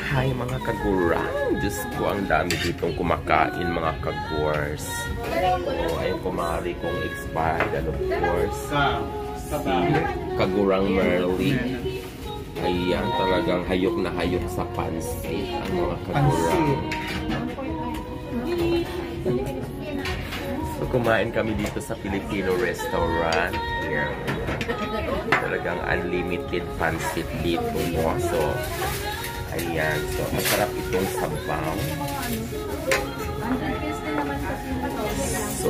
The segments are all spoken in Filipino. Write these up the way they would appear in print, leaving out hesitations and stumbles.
Hi mga kagurang! Diyos ko, ang dami ditong kumakain mga kagurs. O, ayun kumari kong expired. And of course, si Kagurang Merly. Ayan, talagang hayok na hayok sa pansit ang mga kagurang. So, kumain kami dito sa Filipino restaurant. Here. Talagang unlimited pansit dito. So, ayan. So, masarap itong sabaw. So,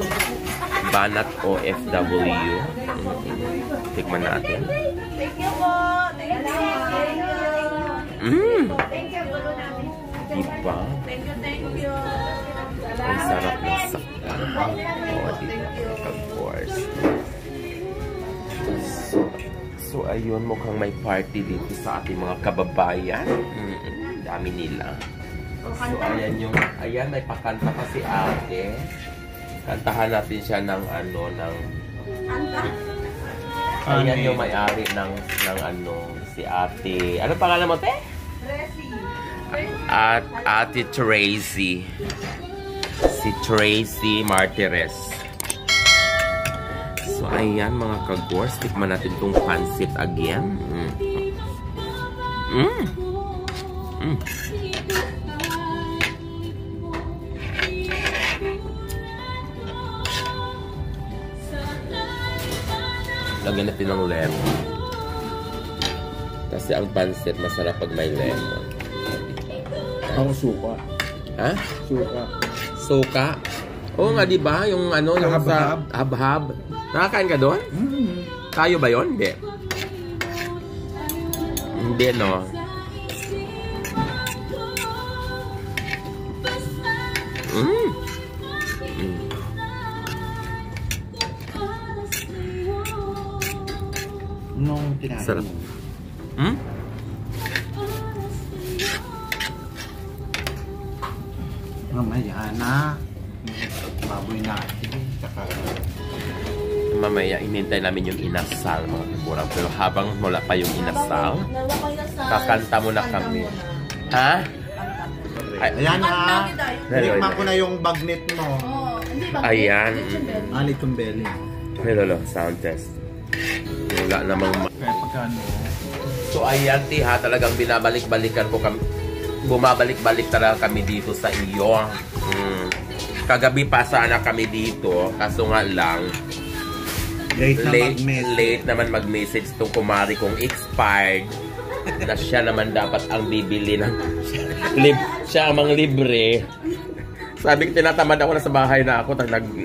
Banat OFW. Tikman natin. Thank you po. Thank you. Thank you. Diba? Thank you. Ang sarap ng sabaw. O, diba? Of course. So, ayun, mukhang may party dito sa ating mga kababayan. Dami nila. So, ayan, may pakanta pa si ate. Kantahan natin siya ng ayan yung may-ari ng si ate. Ano pangalan mo, te? Tracy. At ate Tracy. Si Tracy Martires. So, ayan mga kagors, tikman natin itong pansit again. Lagyan natin ng lemon. Kasi ang pansit masarap pag may lemon. Ako suka. Ha? Suka. Suka? Oo nga, di ba? Yung yung sa habhab. Nakakain ka doon? Tayo ba yun? Hindi. Hindi, no? Nung tinahin. Sarap. Mamaya na. Baboy natin. Tsaka... Mamaya, inintay namin yung inasal, mga kagurang. Pero habang wala pa yung inasal, kakanta muna kami. Ha? Ayan na. Nilikman ko na yung bagnet mo. Ayan. Litong belly. Hello, sound test. Wala namang... Kaya pagkano? So, ayan, ha, talagang binabalik-balikan ko kami. Bumabalik-balik talaga kami dito sa iyo. Kagabi pa sana kami dito. Kaso nga lang, late naman mag-message itong kumari kong expired na siya naman dapat ang bibili ng siya ang mga libre. Sabi ko, tinatamad ako na sa bahay na ako,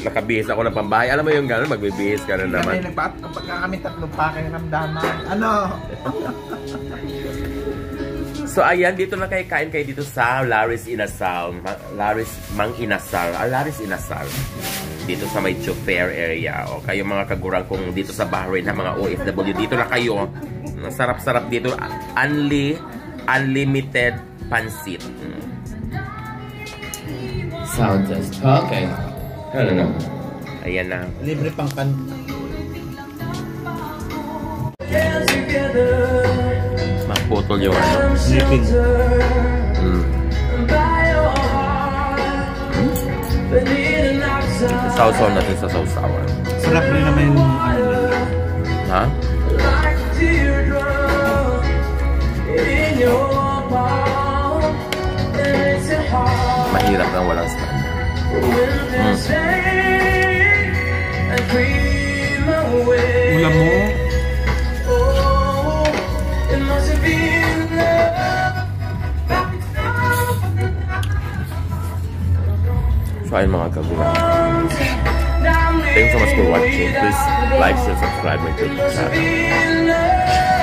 nakabihis ako ng pambahay. Alam mo yung gano'n, magbibihis ka na naman. Pagka kami tatlong pakay ramdaman. Ano? So, ayan, dito na kayo dito sa Laris Inasal. Mang Inasal. Laris Inasal. Dito sa may Chofer area. O kayo mga kagurang kung dito sa Bahrain na mga OFW, dito na kayo. Sarap-sarap dito. Unlimited pansit. Sound test. Okay. Hello. Ayan na. Libre pang kanta. Magputol yung Nipping. Sausaw natin sa sausawan. Sarap rin naman yung Ha? Mahirap nang walang stand. ulam mo. So ayun mga kagurang. Thanks so much for watching. Please like, share, subscribe my YouTube channel.